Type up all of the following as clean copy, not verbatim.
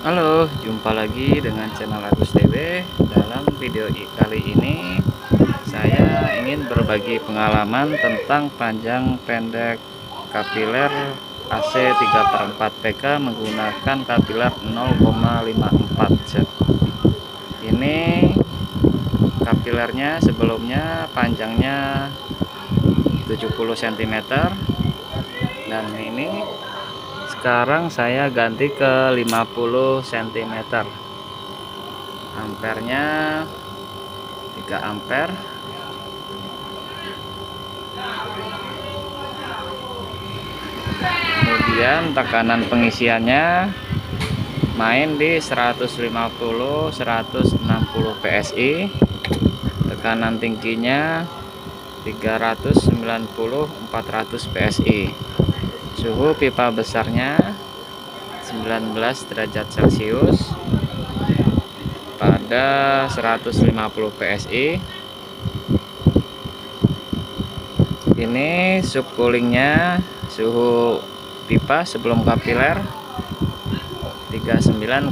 Halo, jumpa lagi dengan channel Agus TW. Dalam video kali ini saya ingin berbagi pengalaman tentang panjang pendek kapiler AC 3/4 PK menggunakan kapiler 0,54 Z. Ini kapilernya sebelumnya panjangnya 70 cm dan ini sekarang saya ganti ke 50 cm. Ampernya 3 ampere. Kemudian tekanan pengisiannya main di 150 160 PSI. Tekanan tingginya 390 400 PSI. Suhu pipa besarnya 19 derajat Celcius pada 150 PSI. Ini subcoolingnya suhu pipa sebelum kapiler 39,6,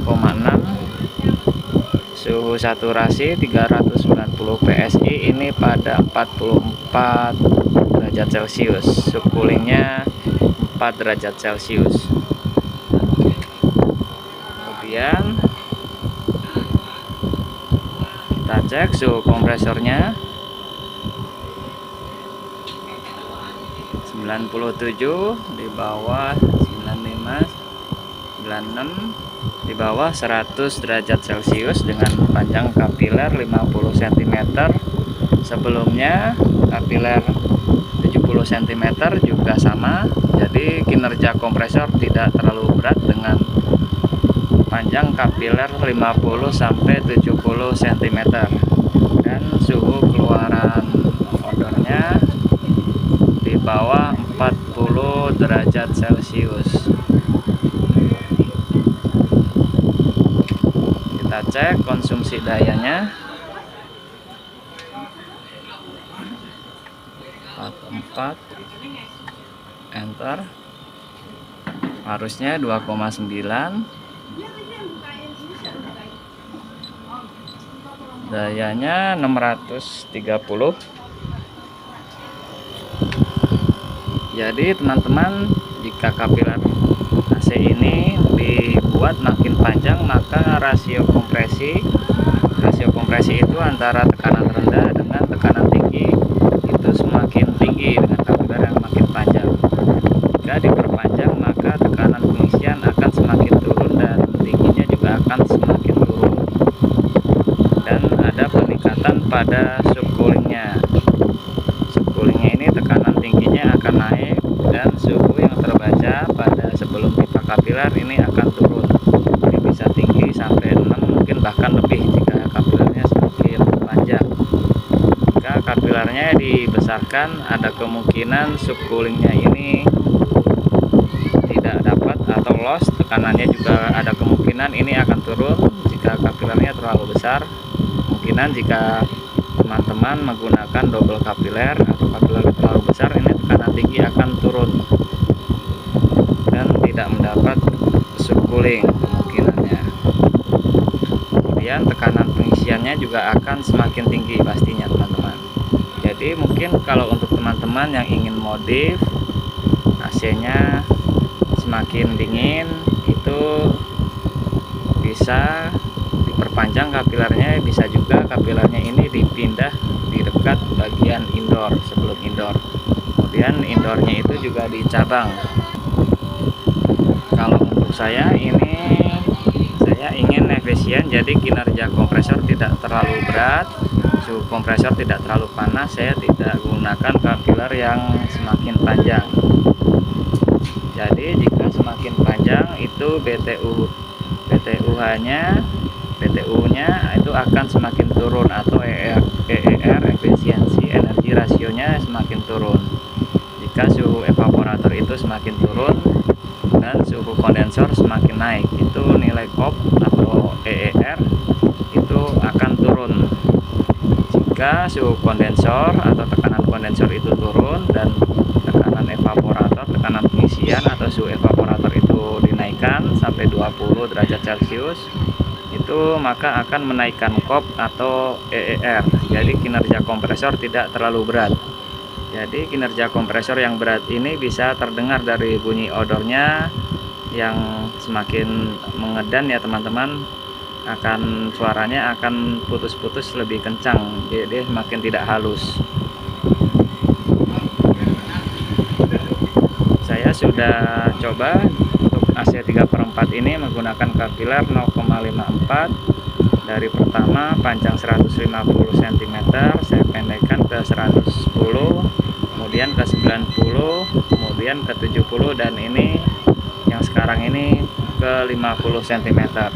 suhu saturasi 390 PSI ini pada 44 derajat Celcius. Subcoolingnya 4 derajat Celcius. Kemudian kita cek suhu kompresornya 97, di bawah 95, 96, di bawah 100 derajat Celcius dengan panjang kapiler 50 cm. Sebelumnya kapiler 70 cm juga sama, jadi kinerja kompresor tidak terlalu berat dengan panjang kapiler 50 sampai 70 cm. Dan suhu keluaran odornya di bawah 40 derajat Celcius. Kita cek konsumsi dayanya 44, enter. Harusnya 2,9, dayanya 630. Jadi teman-teman, jika kapiler AC ini dibuat makin panjang, maka rasio kompresi itu antara tekanan rendah dengan tekanan tinggi itu semakin tinggi dengan kapiler yang makin panjang. Jika diperpanjang, maka tekanan pengisian akan semakin turun dan tingginya juga akan semakin turun. Dan ada peningkatan pada subcoolingnya. Subcoolingnya ini tekanan tingginya akan naik dan suhu yang terbaca pada sebelum pipa kapiler ini akan turun. Ini bisa tinggi sampai 6, mungkin bahkan lebih jika kapilernya semakin panjang. Jika kapilernya dibesarkan, ada kemungkinan subcoolingnya ini tidak dapat atau loss. Tekanannya juga ada kemungkinan ini akan turun jika kapilernya terlalu besar. Kemungkinan jika teman-teman menggunakan double kapiler atau kapiler terlalu besar, ini tekanan tinggi akan turun dan tidak mendapat subcooling kemungkinannya. Kemudian tekanan pengisiannya juga akan semakin tinggi pastinya teman-teman. Jadi mungkin kalau untuk teman-teman yang ingin modif AC-nya semakin dingin, itu bisa diperpanjang kapilernya, bisa juga kapilernya ini dipindah di dekat bagian indoor sebelum indoor. Kemudian indoornya itu juga dicabang. Kalau untuk saya ini, saya ingin efisien, jadi kinerja kompresor tidak terlalu berat, suhu kompresor tidak terlalu panas. Saya tidak gunakan kapiler yang semakin panjang. Jadi jika semakin panjang itu BTU-nya itu akan semakin turun, atau EER efisiensi energi rasionya semakin turun. Jika suhu evaporator itu semakin turun dan suhu kondensor semakin naik, itu nilai COP atau EER itu akan turun. Jika suhu kondensor atau tekanan kondensor itu turun dan tekanan evaporator, tekanan pengisian atau suhu evaporator itu dinaikkan, dinaikkan sampai 20 derajat Celcius, itu maka akan menaikkan kop atau EER. Jadi kinerja kompresor tidak terlalu berat. Jadi kinerja kompresor yang berat ini bisa terdengar dari bunyi odornya yang semakin mengedan ya teman-teman, akan suaranya akan putus-putus lebih kencang, jadi makin tidak halus. Saya sudah coba untuk AC 3/4 ini menggunakan kapiler 0,54. Dari pertama panjang 150 cm saya pendekkan ke 110, kemudian ke 90, kemudian ke 70, dan ini yang sekarang ini ke 50 cm.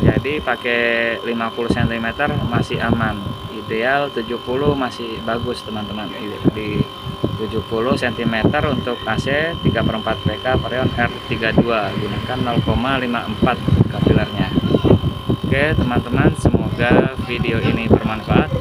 Jadi pakai 50 cm masih aman, ideal 70 masih bagus teman-teman. Di 70 cm untuk AC 3/4 PK Freon R32 gunakan 0,54 kapilernya. Oke teman-teman, semoga video ini bermanfaat